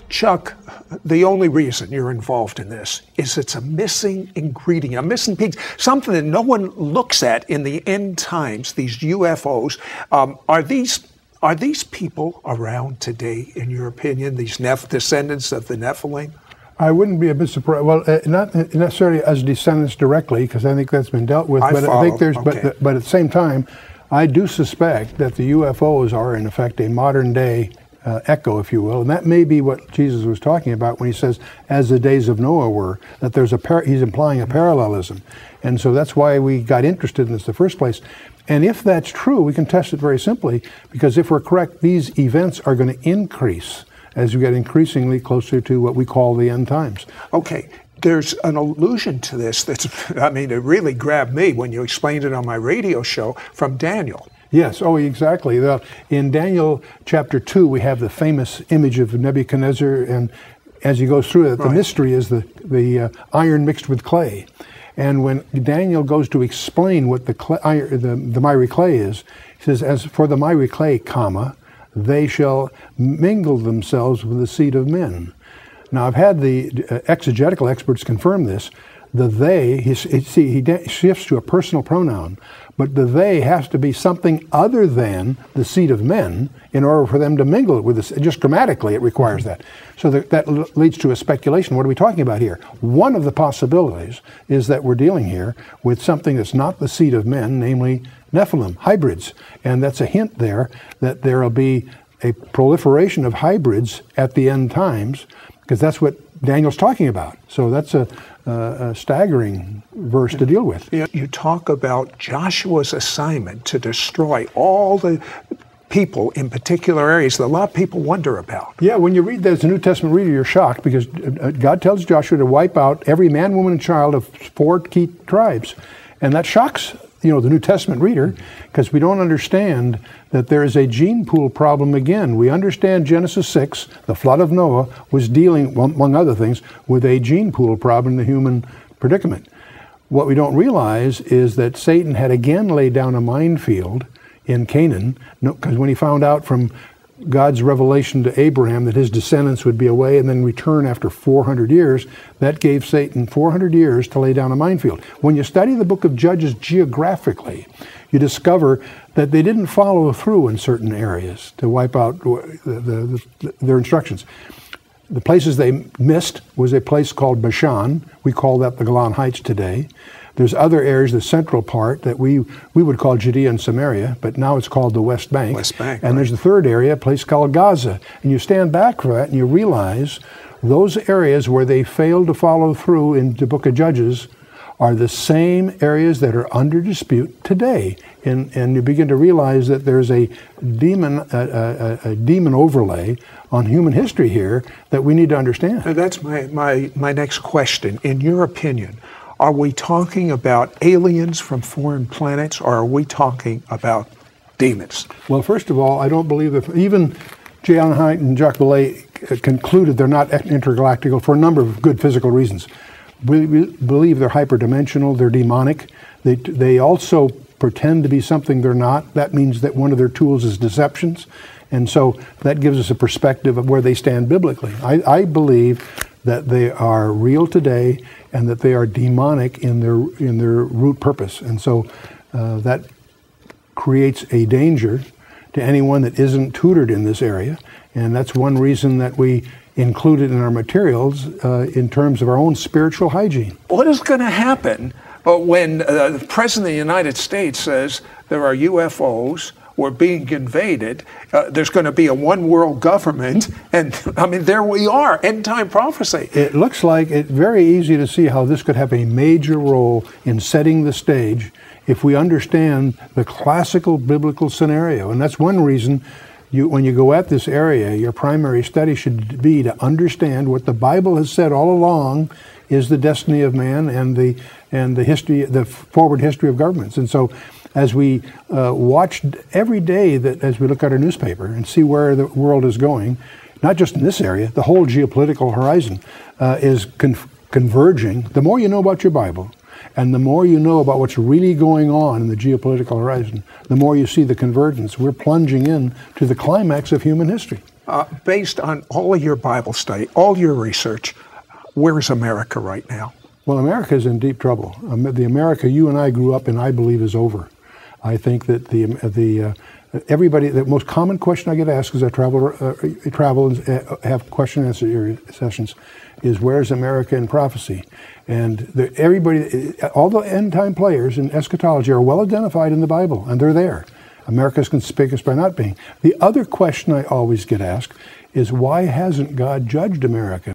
Chuck, the only reason you're involved in this is it's a missing ingredient, a missing piece, something that no one looks at in the end times, these UFOs. Are these people around today, in your opinion, these descendants of the Nephilim? I wouldn't be a bit surprised. Well, not necessarily as descendants directly, because I think that's been dealt with. But I think there's, okay. But at the same time, I do suspect that the UFOs are in effect a modern day echo, if you will, and that may be what Jesus was talking about when he says, "As the days of Noah were." That there's he's implying a parallelism, and so that's why we got interested in this in the first place. And if that's true, we can test it very simply, because if we're correct, these events are going to increase as we get increasingly closer to what we call the end times. Okay. There's an allusion to this that's, I mean, it really grabbed me when you explained it on my radio show from Daniel. Yes, oh, exactly. In Daniel chapter 2, we have the famous image of Nebuchadnezzar, and as he goes through it, the mystery is the iron mixed with clay. And when Daniel goes to explain what the miry clay is, he says, "As for the miry clay, comma, they shall mingle themselves with the seed of men." Now, I've had the exegetical experts confirm this. The they, he shifts to a personal pronoun, but the they has to be something other than the seed of men in order for them to mingle with this. Just grammatically, it requires that. So that leads to a speculation. What are we talking about here? One of the possibilities is that we're dealing here with something that's not the seed of men, namely Nephilim, hybrids. And that's a hint there that there will be a proliferation of hybrids at the end times, because that's what Daniel's talking about. So that's a staggering verse to deal with. You talk about Joshua's assignment to destroy all the people in particular areas that a lot of people wonder about. Yeah, when you read that as a New Testament reader, you're shocked, because God tells Joshua to wipe out every man, woman, and child of 4 key tribes. And that shocks the New Testament reader, because we don't understand that there is a gene pool problem again. We understand Genesis 6, the flood of Noah, was dealing, among other things, with a gene pool problem in the human predicament. What we don't realize is that Satan had again laid down a minefield in Canaan, because when he found out from God's revelation to Abraham that his descendants would be away and then return after 400 years, that gave Satan 400 years to lay down a minefield. When you study the book of Judges geographically, you discover that they didn't follow through in certain areas to wipe out their instructions. The places they missed was a place called Bashan. We call that the Golan Heights today. There's other areas, the central part, that we would call Judea and Samaria, but now it's called the West Bank. And there's the third area, a place called Gaza. And you stand back from that and you realize those areas where they failed to follow through in the book of Judges are the same areas that are under dispute today. And you begin to realize that there's a demon overlay on human history here that we need to understand. And that's my next question. In your opinion, are we talking about aliens from foreign planets, or are we talking about demons? Well, first of all, I don't believe that even J. Allen Hyde and Jacques Vallée concluded they're not intergalactical for a number of good physical reasons. We believe they're hyperdimensional, they're demonic. They also pretend to be something they're not. That means that one of their tools is deceptions. And so that gives us a perspective of where they stand biblically. I believe that they are real today and that they are demonic in their root purpose. And so that creates a danger to anyone that isn't tutored in this area. And that's one reason that we include it in our materials in terms of our own spiritual hygiene. What is going to happen when the President of the United States says there are UFOs, we're being invaded, there's going to be a one world government, and I mean, there we are, end time prophecy. It looks like it's very easy to see how this could have a major role in setting the stage if we understand the classical biblical scenario. And that's one reason when you go at this area, your primary study should be to understand what the Bible has said all along is the destiny of man and the history, the forward history of governments. And so as we watch every day, that as we look at our newspaper and see where the world is going, not just in this area, the whole geopolitical horizon is converging. The more you know about your Bible, and the more you know about what's really going on in the geopolitical horizon, the more you see the convergence. We're plunging in to the climax of human history. Based on all of your Bible study, all your research, where is America right now? Well, America is in deep trouble. The America you and I grew up in, I believe, is over. I think that the most common question I get asked as I travel and have question and answer sessions is, where's America in prophecy? And all the end time players in eschatology are well identified in the Bible, and they're there. America is conspicuous by not being. The other question I always get asked is, why hasn't God judged America?